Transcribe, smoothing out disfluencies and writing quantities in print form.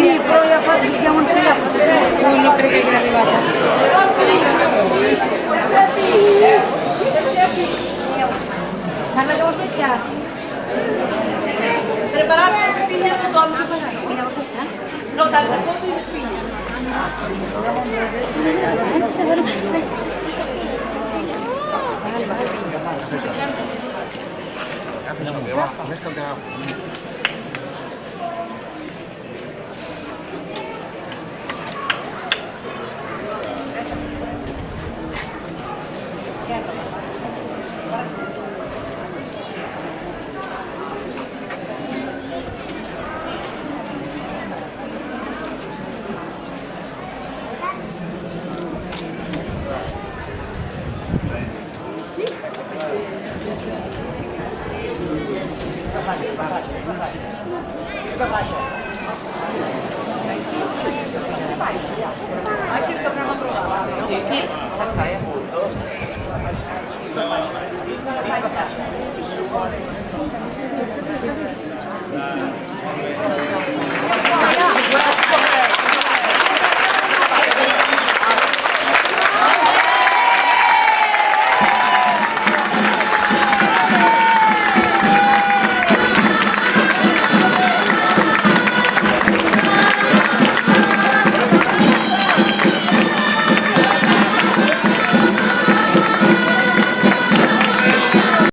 Sì, provi a fare, dobbiamo insegare. Non credo che è arrivata. Parla siamo speciali. Preparați cu spinea cu doamna. Nu, dar cu fotul e spinea. Hai scelto prima provare? Sì. Passai a fondo.